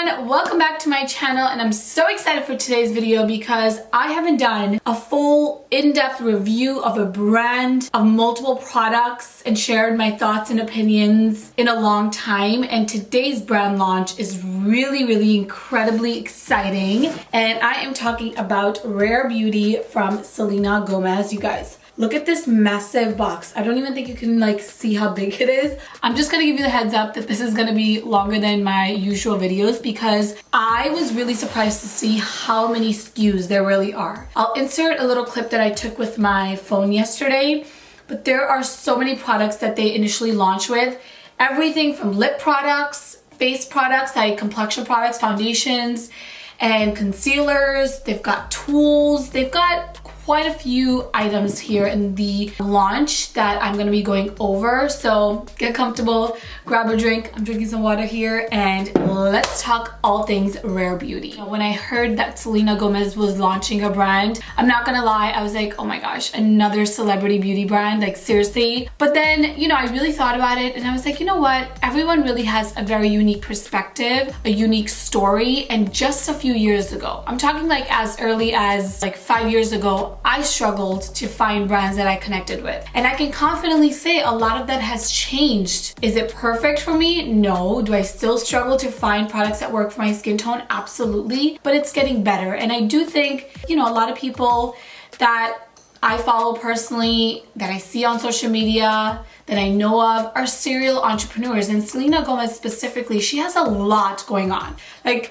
everyone, welcome back to my channel, and I'm so excited for today's video because I haven't done a full in-depth review of a brand, of multiple products, and shared my thoughts and opinions in a long time. And today's brand launch is really incredibly exciting, and I am talking about Rare Beauty from Selena Gomez. You guys, look at this massive box. I don't even think you can see how big it is. I'm just gonna give you the heads up that this is gonna be longer than my usual videos because I was really surprised to see how many SKUs there really are. I'll insert a little clip that I took with my phone yesterday, but there are so many products that they initially launched with. Everything from lip products, face products, like complexion products, foundations, and concealers. They've got tools. They've got quite a few items here in the launch that I'm going to be going over. So get comfortable, grab a drink. I'm drinking some water here, and let's talk all things Rare Beauty. When I heard that Selena Gomez was launching a brand, I'm not gonna lie, I was like, oh my gosh, another celebrity beauty brand, like seriously. But then, I really thought about it and I was like, you know what? Everyone really has a very unique perspective, a unique story. And just a few years ago, I'm talking like as early as 5 years ago, I struggled to find brands that I connected with. And I can confidently say a lot of that has changed. Is it perfect for me? No. Do I still struggle to find products that work for my skin tone? Absolutely. But it's getting better. And I do think, a lot of people that I follow personally, that I see on social media, that I know of, are serial entrepreneurs. And Selena Gomez specifically, she has a lot going on.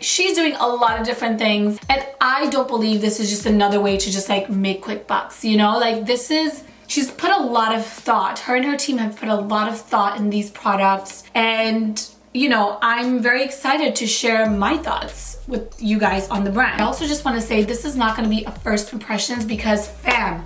She's doing a lot of different things. And I don't believe this is just another way to just make quick bucks, she's put a lot of thought. Her and her team have put a lot of thought in these products. And I'm very excited to share my thoughts with you guys on the brand. I also just want to say this is not going to be a first impressions because fam,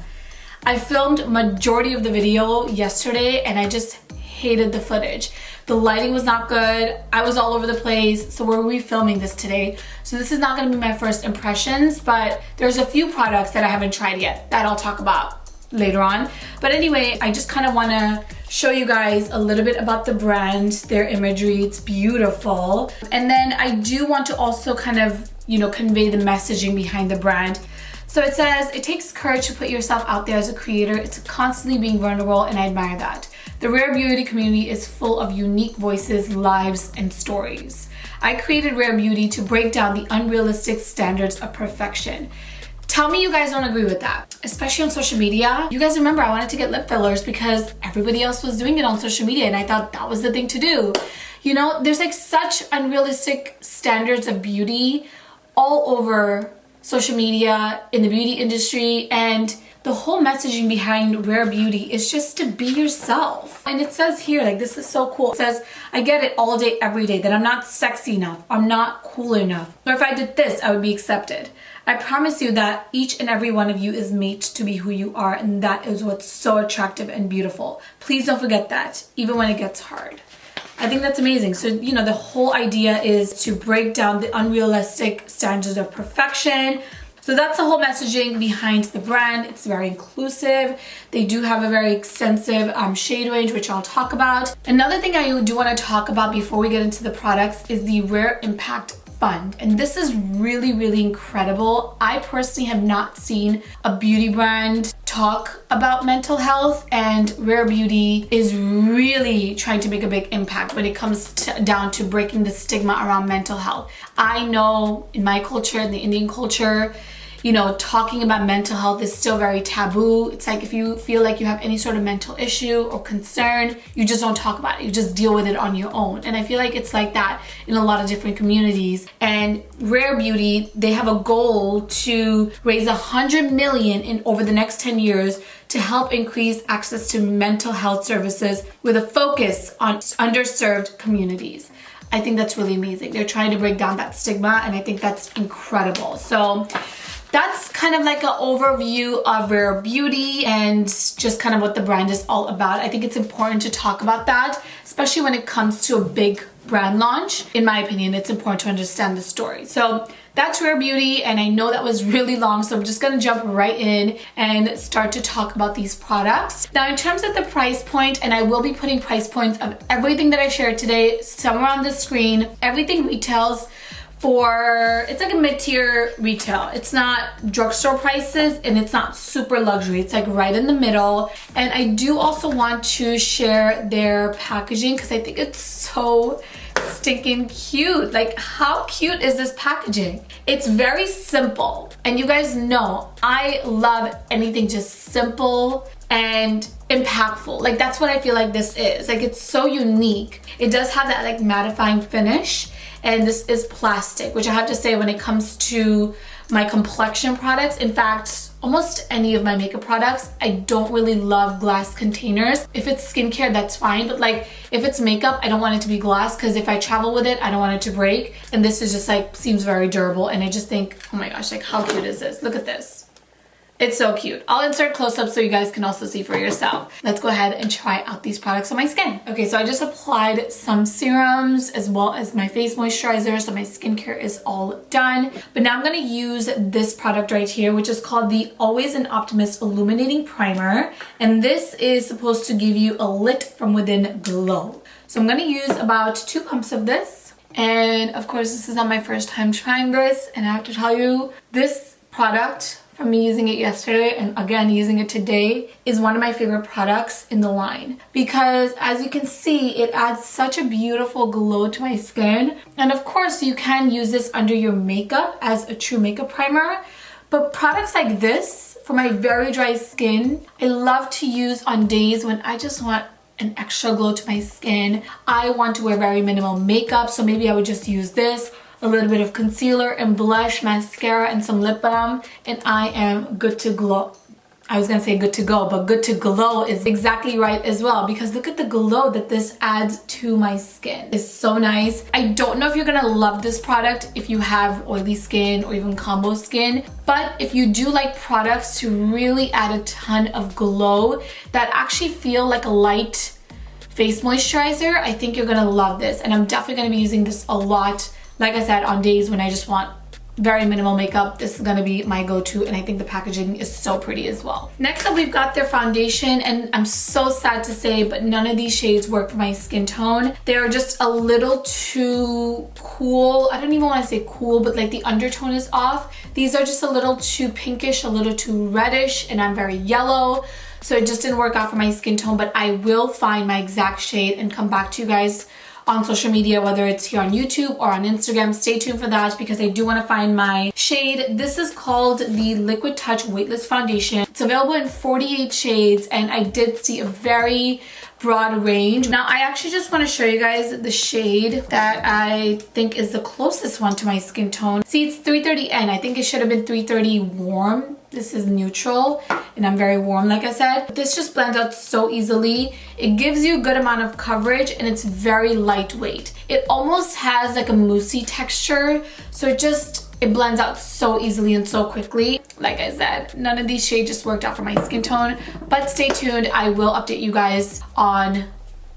I filmed majority of the video yesterday and I just hated the footage. The lighting was not good. I was all over the place. So we're refilming this today. So this is not going to be my first impressions, but there's a few products that I haven't tried yet that I'll talk about later on. But anyway, I just kind of want to show you guys a little bit about the brand, their imagery. It's beautiful. And then I do want to also kind of, convey the messaging behind the brand. So it says, it takes courage to put yourself out there as a creator. It's constantly being vulnerable, and I admire that. The Rare Beauty community is full of unique voices, lives, and stories. I created Rare Beauty to break down the unrealistic standards of perfection. Tell me you guys don't agree with that, especially on social media. You guys remember I wanted to get lip fillers because everybody else was doing it on social media and I thought that was the thing to do. There's such unrealistic standards of beauty all over social media, in the beauty industry, and the whole messaging behind Rare Beauty is just to be yourself. And it says here, this is so cool. It says, I get it all day, every day, that I'm not sexy enough, I'm not cool enough, or if I did this, I would be accepted. I promise you that each and every one of you is made to be who you are, and that is what's so attractive and beautiful. Please don't forget that, even when it gets hard. I think that's amazing. So, the whole idea is to break down the unrealistic standards of perfection. So that's the whole messaging behind the brand. It's very inclusive. They do have a very extensive shade range, which I'll talk about. Another thing I do want to talk about before we get into the products is the Rare Impact Fund. And this is really incredible. I personally have not seen a beauty brand talk about mental health, and Rare Beauty is really trying to make a big impact when it comes down to breaking the stigma around mental health. I know in my culture, in the Indian culture, talking about mental health is still very taboo. It's if you feel like you have any sort of mental issue or concern, you just don't talk about it. You just deal with it on your own. And I feel like it's like that in a lot of different communities. And Rare Beauty, they have a goal to raise 100 million over the next 10 years to help increase access to mental health services with a focus on underserved communities. I think that's really amazing. They're trying to break down that stigma, and I think that's incredible. So that's kind of an overview of Rare Beauty and just kind of what the brand is all about. I think it's important to talk about that, especially when it comes to a big brand launch. In my opinion, it's important to understand the story. So that's Rare Beauty, and I know that was really long, so I'm just gonna jump right in and start to talk about these products. Now, in terms of the price point, and I will be putting price points of everything that I shared today somewhere on the screen, everything retails it's like a mid-tier retail. It's not drugstore prices and it's not super luxury. It's like right in the middle. And I do also want to share their packaging because I think it's so stinking cute. Like, how cute is this packaging? It's very simple. And you guys know I love anything just simple and impactful. Like, that's what I feel like this is. Like, it's so unique. It does have that like mattifying finish. And this is plastic, which I have to say, when it comes to my complexion products, in fact, almost any of my makeup products, I don't really love glass containers. If it's skincare, that's fine. But like, if it's makeup, I don't want it to be glass because if I travel with it, I don't want it to break. And this is just like, seems very durable. And I just think, oh my gosh, like how cute is this? Look at this. It's so cute. I'll insert close-ups so you guys can also see for yourself. Let's go ahead and try out these products on my skin. Okay, so I just applied some serums as well as my face moisturizer, so my skincare is all done. But now I'm gonna use this product right here, which is called the Always an Optimist Illuminating Primer. And this is supposed to give you a lit from within glow. So I'm gonna use about 2 pumps of this. And of course, this is not my first time trying this. And I have to tell you, this product, from me using it yesterday and again using it today, is one of my favorite products in the line because as you can see, it adds such a beautiful glow to my skin. And of course, you can use this under your makeup as a true makeup primer, but products like this for my very dry skin, I love to use on days when I just want an extra glow to my skin. I want to wear very minimal makeup, so maybe I would just use this, a little bit of concealer and blush, mascara, and some lip balm, and I am good to glow. I was gonna say good to go, but good to glow is exactly right as well because look at the glow that this adds to my skin. It's so nice. I don't know if you're gonna love this product if you have oily skin or even combo skin, but if you do like products to really add a ton of glow that actually feel like a light face moisturizer, I think you're gonna love this. And I'm definitely gonna be using this a lot. Like I said, on days when I just want very minimal makeup, this is gonna be my go-to, and I think the packaging is so pretty as well. Next up, we've got their foundation, and I'm so sad to say, but none of these shades work for my skin tone. They're just a little too cool. I don't even wanna say cool, but like the undertone is off. These are just a little too pinkish, a little too reddish, and I'm very yellow. So it just didn't work out for my skin tone, but I will find my exact shade and come back to you guys on social media, whether it's here on YouTube or on Instagram. Stay tuned for that because I do want to find my shade. This is called the Liquid Touch Weightless Foundation. It's available in 48 shades and I did see a very broad range. Now I actually just want to show you guys the shade that I think is the closest one to my skin tone. See, it's 330N. I think it should have been 330 warm. This is neutral and I'm very warm, like I said. This just blends out so easily. It gives you a good amount of coverage and it's very lightweight. It almost has like a moussey texture, so it blends out so easily and so quickly. Like I said, none of these shades just worked out for my skin tone, but stay tuned. I will update you guys on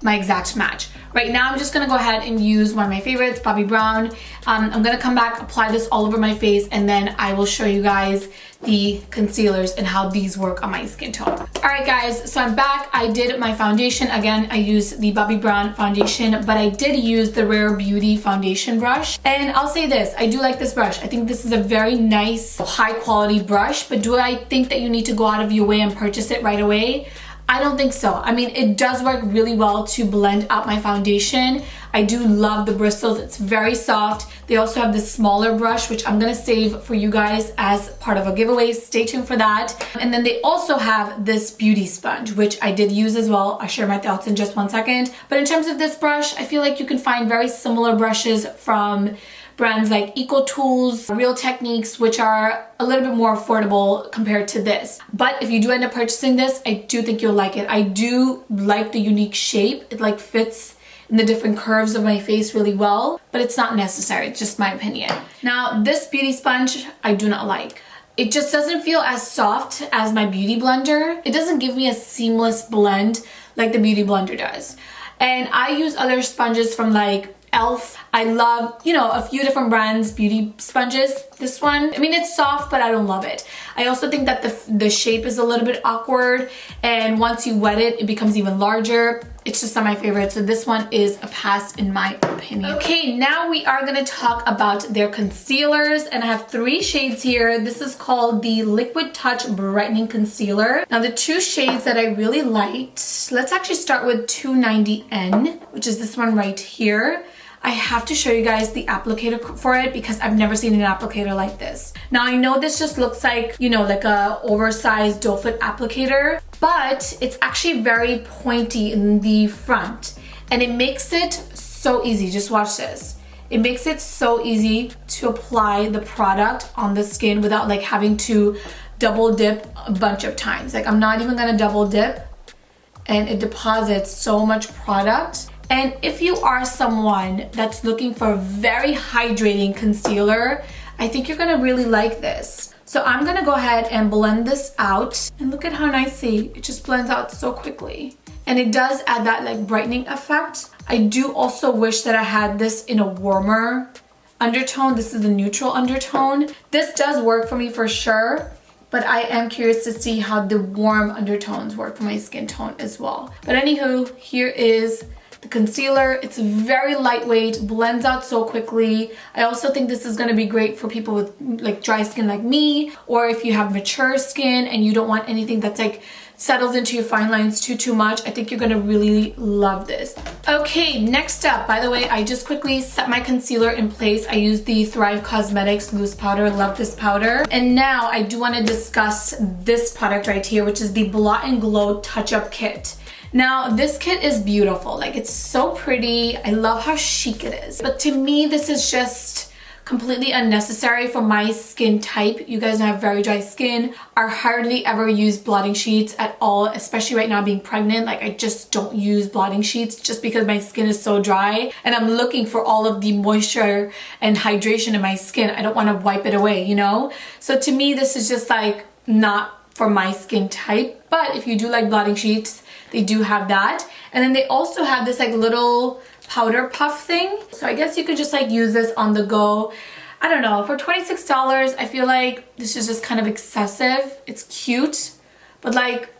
my exact match. Right now, I'm just gonna go ahead and use one of my favorites, Bobbi Brown. I'm gonna come back, apply this all over my face, and then I will show you guys the concealers and how these work on my skin tone. All right, guys, so I'm back. I did my foundation. Again, I used the Bobbi Brown foundation, but I did use the Rare Beauty foundation brush. And I'll say this, I do like this brush. I think this is a very nice, high quality brush, but do I think that you need to go out of your way and purchase it right away? I don't think so. I mean, it does work really well to blend out my foundation. I do love the bristles. It's very soft. They also have this smaller brush, which I'm gonna save for you guys as part of a giveaway. Stay tuned for that. And then they also have this beauty sponge, which I did use as well. I'll share my thoughts in just one second. But in terms of this brush, I feel like you can find very similar brushes from brands like EcoTools, Real Techniques, which are a little bit more affordable compared to this. But if you do end up purchasing this, I do think you'll like it. I do like the unique shape. It like fits in the different curves of my face really well, but it's not necessary. It's just my opinion. Now, this beauty sponge, I do not like. It just doesn't feel as soft as my beauty blender. It doesn't give me a seamless blend like the beauty blender does. And I use other sponges from like Elf. I love, you know, a few different brands beauty sponges. This one, I mean, it's soft, but I don't love it. I also think that the shape is a little bit awkward, and once you wet it, it becomes even larger. it's just not my favorite. So this one is a pass in my opinion. Okay, now we are gonna talk about their concealers, and I have 3 shades here. This is called the Liquid Touch Brightening Concealer. Now the 2 shades that I really liked, let's actually start with 290N, which is this one right here. I have to show you guys the applicator for it because I've never seen an applicator like this. Now I know this just looks like, you know, like a oversized doe foot applicator, but it's actually very pointy in the front and it makes it so easy. Just watch this. It makes it so easy to apply the product on the skin without like having to double dip a bunch of times. Like I'm not even gonna double dip, and it deposits so much product. And if you are someone that's looking for a very hydrating concealer, I think you're gonna really like this. So I'm gonna go ahead and blend this out, and look at how nicely it just blends out so quickly. And it does add that like brightening effect. I do also wish that I had this in a warmer undertone. This is the neutral undertone. This does work for me for sure, but I am curious to see how the warm undertones work for my skin tone as well. But anywho, here is the concealer. It's very lightweight, blends out so quickly. I also think this is gonna be great for people with like dry skin like me, or if you have mature skin and you don't want anything that's like settles into your fine lines too much. I think you're gonna really love this. Okay, next up, by the way, I just quickly set my concealer in place. I used the Thrive Cosmetics loose powder. Love this powder. And now I do wanna discuss this product right here, which is the Blot Glow Touch-Up Kit. Now this kit is beautiful, like it's so pretty. I love how chic it is. But to me, this is just completely unnecessary for my skin type. You guys know I have very dry skin. I hardly ever use blotting sheets at all, especially right now being pregnant. Like I just don't use blotting sheets just because my skin is so dry and I'm looking for all of the moisture and hydration in my skin. I don't want to wipe it away, you know? So to me, this is just like not for my skin type. But if you do like blotting sheets, they do have that. And then they also have this like little powder puff thing. So I guess you could just like use this on the go. I don't know, for $26, I feel like this is just kind of excessive. It's cute, but like,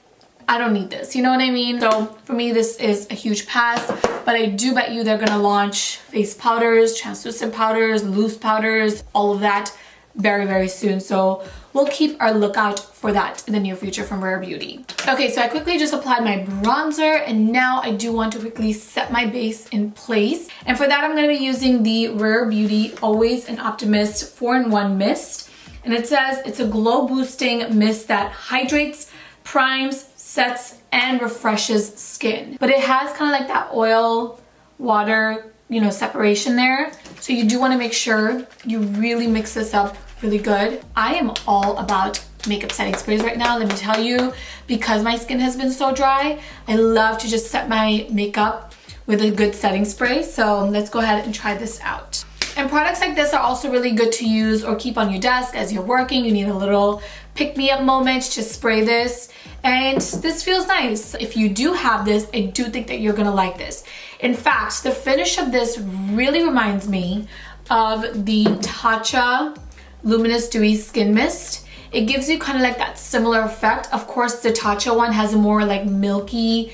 I don't need this, you know what I mean? So for me, this is a huge pass, but I do bet you they're gonna launch face powders, translucent powders, loose powders, all of that very soon. So we'll keep our lookout for that in the near future from Rare Beauty. Okay, so I quickly just applied my bronzer, and now I do want to quickly set my base in place. And for that, I'm going to be using the Rare Beauty Always an Optimist 4-in-1 mist. And it says it's a glow boosting mist that hydrates, primes, sets, and refreshes skin. But it has kind of like that oil, water, you know, separation there. So you do want to make sure you really mix this up really good. I am all about makeup setting sprays right now, let me tell you, because my skin has been so dry. I love to just set my makeup with a good setting spray. So let's go ahead and try this out. And products like this are also really good to use or keep on your desk as you're working. You need a little pick-me-up moment, just spray this. And this feels nice. If you do have this, I do think that you're gonna like this. In fact, the finish of this really reminds me of the Tatcha Luminous Dewy Skin Mist. It gives you kind of like that similar effect. Of course, the Tatcha one has a more like milky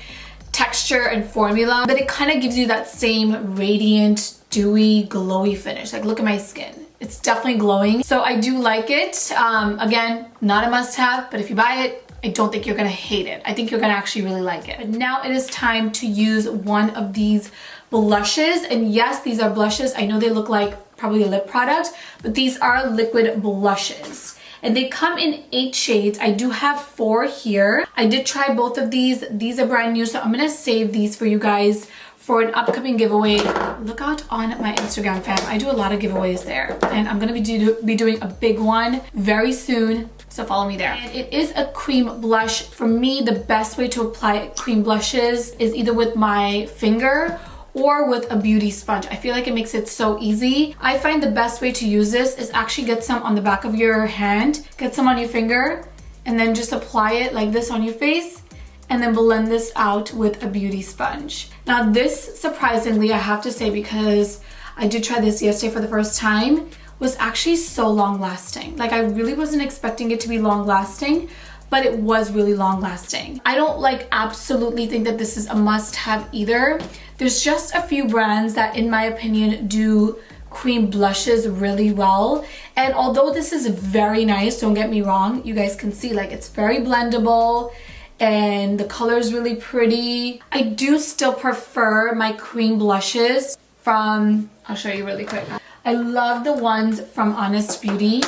texture and formula, but it kind of gives you that same radiant, dewy, glowy finish. Like look at my skin. It's definitely glowing. So I do like it. Again, not a must-have, but if you buy it, I don't think you're gonna hate it. I think you're gonna actually really like it. But now it is time to use one of these blushes. And yes, these are blushes. I know they look like probably a lip product, but these are liquid blushes. And they come in 8 shades. I do have 4 here. I did try both of these. These are brand new, so I'm gonna save these for you guys for an upcoming giveaway. Look out on my Instagram, fam. I do a lot of giveaways there, and I'm gonna be doing a big one very soon. So follow me there. And it is a cream blush. For me, the best way to apply cream blushes is either with my finger or with a beauty sponge. I feel like it makes it so easy. I find the best way to use this is actually get some on the back of your hand, get some on your finger, and then just apply it like this on your face, and then blend this out with a beauty sponge. Now this, surprisingly, I have to say, because I did try this yesterday for the first time, was actually so long lasting. Like I really wasn't expecting it to be long lasting, but it was really long lasting. I don't like absolutely think that this is a must have either. There's just a few brands that in my opinion do cream blushes really well, and although this is very nice, don't get me wrong, you guys can see like it's very blendable and the color is really pretty. I do still prefer my cream blushes from, I'll show you really quick. I love the ones from Honest Beauty.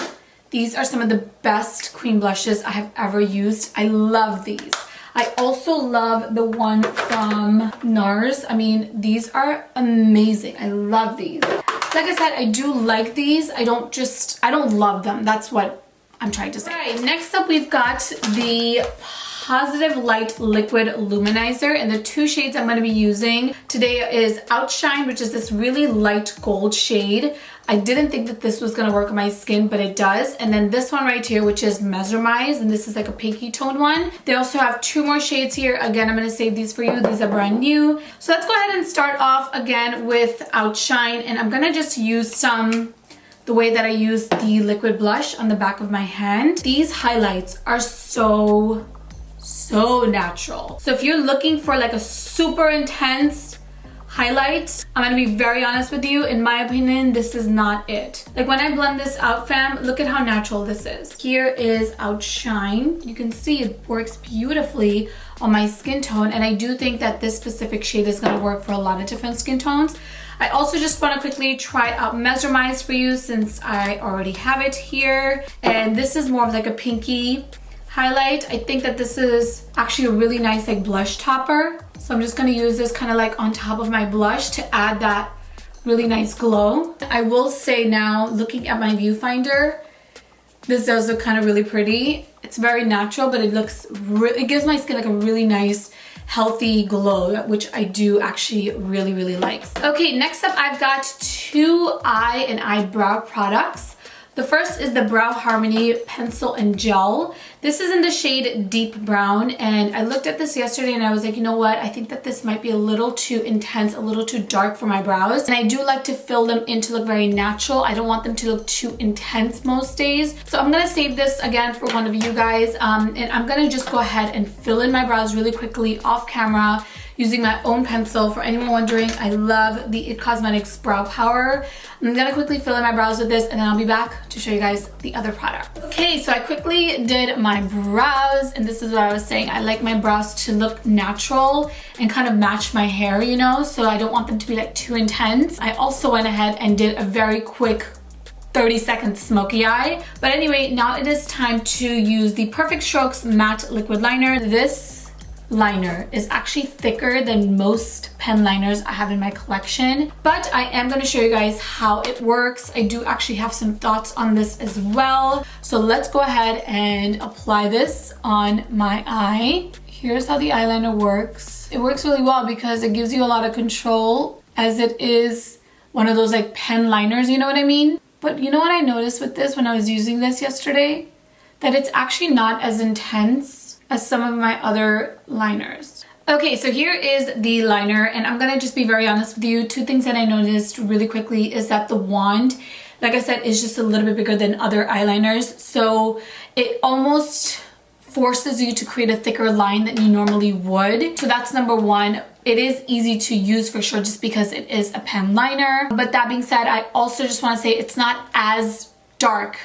These are some of the best cream blushes I have ever used. I love these. I also love the one from NARS. I mean, these are amazing. I love these. Like I said, I do like these. I don't love them. That's what I'm trying to say. All right, next up we've got the Positive Light Liquid Luminizer, and the two shades I'm going to be using today is Outshine, which is this really light gold shade. I didn't think that this was going to work on my skin, but it does. And then this one right here, which is Mesermize, and this is like a pinky toned one. They also have two more shades here. Again, I'm going to save these for you. These are brand new. So let's go ahead and start off again with Outshine, and I'm going to just use some the way that I use the liquid blush on the back of my hand. These highlights are so natural. So if you're looking for like a super intense highlight, I'm gonna be very honest with you, in my opinion, this is not it. Like when I blend this out, fam, look at how natural this is. Here is Outshine. You can see it works beautifully on my skin tone, and I do think that this specific shade is gonna work for a lot of different skin tones. I also just want to quickly try out Mesermize for you since I already have it here, and this is more of like a pinky highlight. I think that this is actually a really nice like blush topper. So I'm just gonna use this kind of like on top of my blush to add that really nice glow. I will say now, looking at my viewfinder, this does look kind of really pretty. It's very natural, but it gives my skin like a really nice healthy glow, which I do actually really like. Okay, next up I've got two eye and eyebrow products. The first is the Brow Harmony Pencil and Gel. This is in the shade Deep Brown, and I looked at this yesterday and I was like, you know what? I think that this might be a little too intense, a little too dark for my brows. And I do like to fill them in to look very natural. I don't want them to look too intense most days. So I'm gonna save this again for one of you guys. And I'm gonna just go ahead and fill in my brows really quickly off camera using my own pencil. For anyone wondering, I love the IT Cosmetics Brow Power. I'm gonna quickly fill in my brows with this, and then I'll be back to show you guys the other product. Okay, so I quickly did my brows, and this is what I was saying. I like my brows to look natural and kind of match my hair, you know, so I don't want them to be like too intense. I also went ahead and did a very quick 30-second smoky eye. But anyway, now it is time to use the Perfect Strokes Matte Liquid Liner. This liner is actually thicker than most pen liners I have in my collection, but I am going to show you guys how it works. I do actually have some thoughts on this as well. So let's go ahead and apply this on my eye. Here's how the eyeliner works. It works really well because it gives you a lot of control, as it is one of those like pen liners, you know what I mean? But you know what I noticed with this when I was using this yesterday? That it's actually not as intense as some of my other liners. Okay, so here is the liner, and I'm gonna just be very honest with you. Two things that I noticed really quickly is that the wand, like I said, is just a little bit bigger than other eyeliners, so it almost forces you to create a thicker line than you normally would. So that's number one. It is easy to use for sure just because it is a pen liner. But that being said, I also just want to say it's not as dark,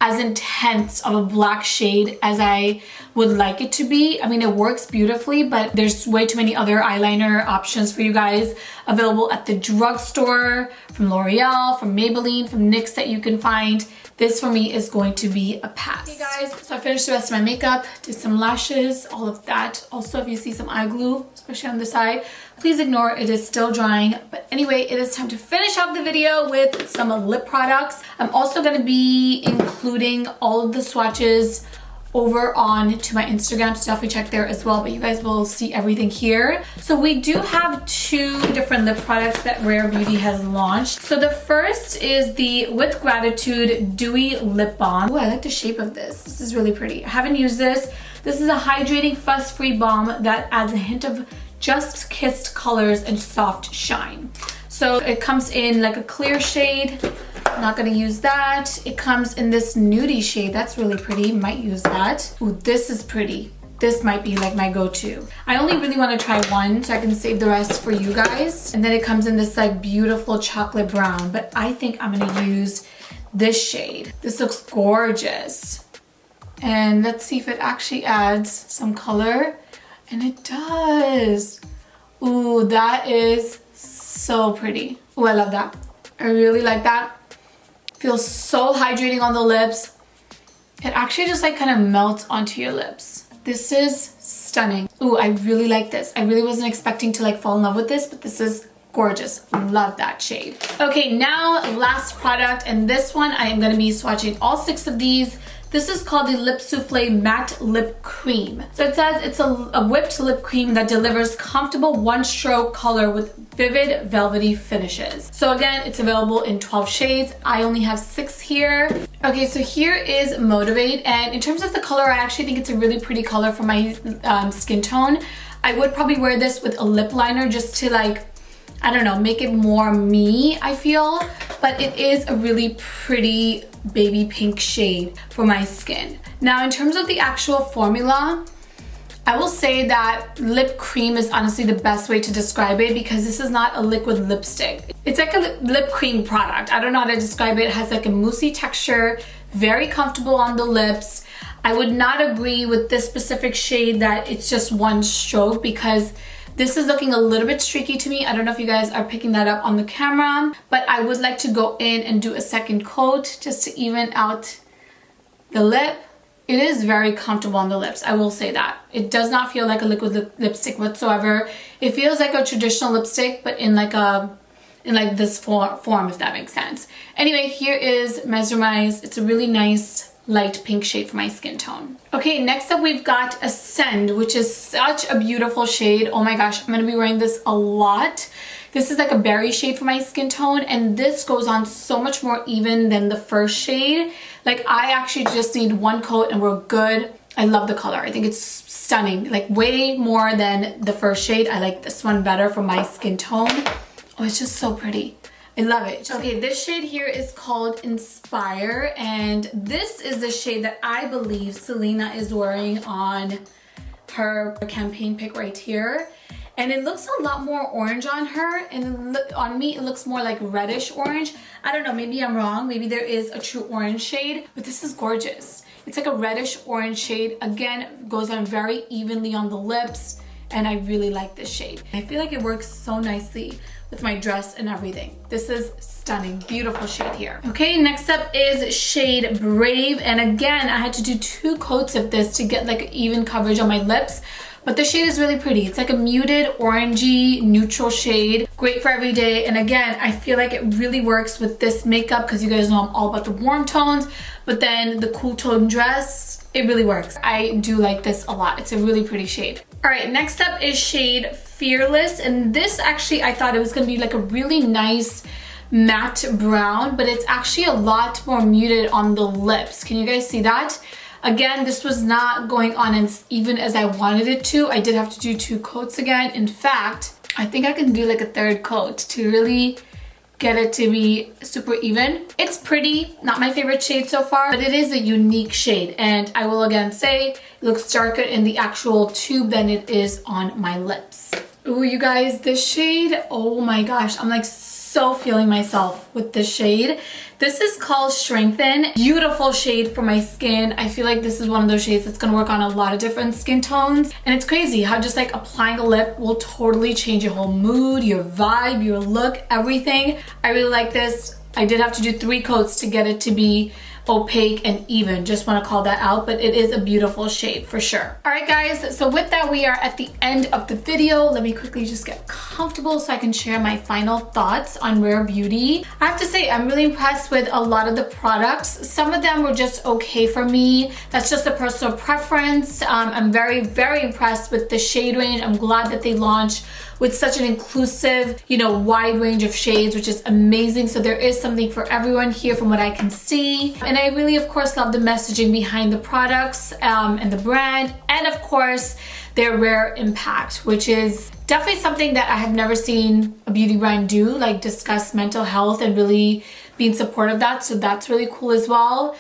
as intense of a black shade as I would like it to be. I mean, it works beautifully, but there's way too many other eyeliner options for you guys available at the drugstore, from L'Oreal, from Maybelline, from NYX that you can find. This for me is going to be a pass. Hey guys, so I finished the rest of my makeup, did some lashes, all of that. Also, if you see some eye glue, especially on this eye, please ignore it, is still drying. But anyway, it is time to finish off the video with some lip products. I'm also gonna be including all of the swatches over on to my Instagram, so definitely check there as well, but you guys will see everything here. So we do have two different lip products that Rare Beauty has launched. So the first is the With Gratitude Dewy Lip Balm. Oh, I like the shape of this. This is really pretty. I haven't used this. This is a hydrating fuss-free balm that adds a hint of just kissed colors and soft shine. So it comes in like a clear shade, not gonna use that. It comes in this nudie shade. That's really pretty, might use that. Ooh, this is pretty. This might be like my go-to. I only really want to try one so I can save the rest for you guys. And then it comes in this like beautiful chocolate brown, but I think I'm gonna use this shade. This looks gorgeous. And let's see if it actually adds some color. And it does. Ooh, that is so pretty. Ooh, I love that. I really like that. Feels so hydrating on the lips. It actually just like kind of melts onto your lips. This is stunning. Ooh, I really like this. I really wasn't expecting to like fall in love with this, but this is gorgeous. Love that shade. Okay, now last product, and this one I am gonna be swatching all 6 of these. This is called the Lip Souffle Matte Lip Cream. So it says it's a whipped lip cream that delivers comfortable one-stroke color with vivid velvety finishes. So again, it's available in 12 shades. I only have 6 here. Okay, so here is Motivate, and in terms of the color, I actually think it's a really pretty color for my skin tone. I would probably wear this with a lip liner just to like, I don't know, make it more me, I feel. But it is a really pretty baby pink shade for my skin. Now, in terms of the actual formula, I will say that lip cream is honestly the best way to describe it because this is not a liquid lipstick. It's like a lip cream product. I don't know how to describe it. It has like a moussey texture, very comfortable on the lips. I would not agree with this specific shade that it's just one stroke because this is looking a little bit streaky to me. I don't know if you guys are picking that up on the camera, but I would like to go in and do a second coat just to even out the lip. It is very comfortable on the lips, I will say that. It does not feel like a liquid lipstick whatsoever. It feels like a traditional lipstick, but in like this form, if that makes sense. Anyway, here is Mesermize. It's a really nice light pink shade for my skin tone. Okay, next up we've got Ascend, which is such a beautiful shade. Oh my gosh, I'm gonna be wearing this a lot. This is like a berry shade for my skin tone, and this goes on so much more even than the first shade. Like, I actually just need one coat and we're good. I love the color. I think it's stunning, like way more than the first shade. I like this one better for my skin tone. Oh, it's just so pretty. I love it. Okay, this shade here is called Inspire, and this is the shade that I believe Selena is wearing on her campaign pic right here. And it looks a lot more orange on her, and on me it looks more like reddish orange. I don't know, maybe I'm wrong. Maybe there is a true orange shade, but this is gorgeous. It's like a reddish orange shade. Again, goes on very evenly on the lips, and I really like this shade. I feel like it works so nicely with my dress and everything. This is stunning, beautiful shade here. Okay, next up is shade Brave, and again, I had to do 2 coats of this to get like even coverage on my lips. But the shade is really pretty. It's like a muted orangey neutral shade. Great for every day. And again, I feel like it really works with this makeup because you guys know I'm all about the warm tones. But then the cool tone dress, it really works. I do like this a lot. It's a really pretty shade. All right, next up is shade Fearless. And this actually, I thought it was gonna be like a really nice matte brown, but it's actually a lot more muted on the lips. Can you guys see that? Again, this was not going on as even as I wanted it to. I did have to do 2 coats again. In fact, I think I can do like a 3rd coat to really get it to be super even. It's pretty, not my favorite shade so far, but it is a unique shade. And I will again say, it looks darker in the actual tube than it is on my lips. Ooh, you guys, this shade, oh my gosh, I'm like so feeling myself with this shade. This is called Strengthen. Beautiful shade for my skin. I feel like this is one of those shades that's gonna work on a lot of different skin tones. And it's crazy how just like applying a lip will totally change your whole mood, your vibe, your look, everything. I really like this. I did have to do 3 coats to get it to be opaque and even. Just want to call that out, but it is a beautiful shade for sure. All right guys, so with that we are at the end of the video. Let me quickly just get comfortable so I can share my final thoughts on Rare Beauty. I have to say I'm really impressed with a lot of the products. Some of them were just okay for me. That's just a personal preference. I'm very impressed with the shade range. I'm glad that they launched with such an inclusive, you know, wide range of shades, which is amazing. So there is something for everyone here from what I can see. And I really, of course, love the messaging behind the products and the brand. And of course, their rare impact, which is definitely something that I have never seen a beauty brand do, like discuss mental health and really be in support of that, so that's really cool as well.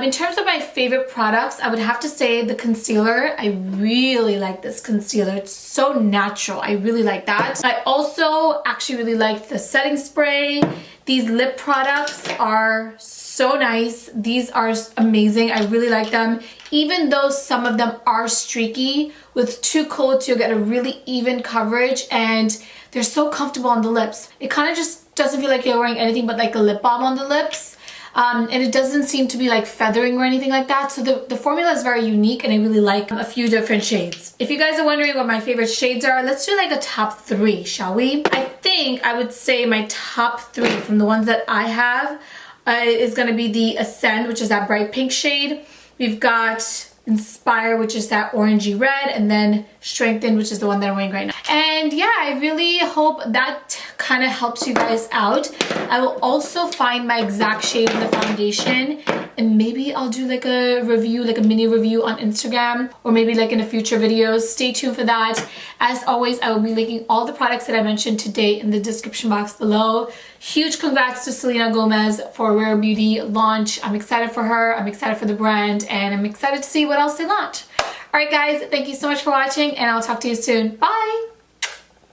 In terms of my favorite products, I would have to say the concealer. I really like this concealer. It's so natural. I really like that. I also actually really like the setting spray. These lip products are so nice. These are amazing. I really like them. Even though some of them are streaky, with 2 coats you'll get a really even coverage and they're so comfortable on the lips. It kind of just doesn't feel like you're wearing anything but like a lip balm on the lips. And it doesn't seem to be like feathering or anything like that. So the formula is very unique and I really like a few different shades. If you guys are wondering what my favorite shades are, let's do like a top 3, shall we? I think I would say my top 3 from the ones that I have is gonna be the Ascend, which is that bright pink shade. We've got Inspire, which is that orangey red, and then Strengthen, which is the one that I'm wearing right now. And yeah, I really hope that kind of helps you guys out. I will also find my exact shade of the foundation and maybe I'll do like a review, like a mini review on Instagram, or maybe like in a future videos. Stay tuned for that. As always, I will be linking all the products that I mentioned today in the description box below. Huge congrats to Selena Gomez for Rare Beauty launch. I'm excited for her, I'm excited for the brand, and I'm excited to see what else they launch. Alright guys, thank you so much for watching and I'll talk to you soon. Bye!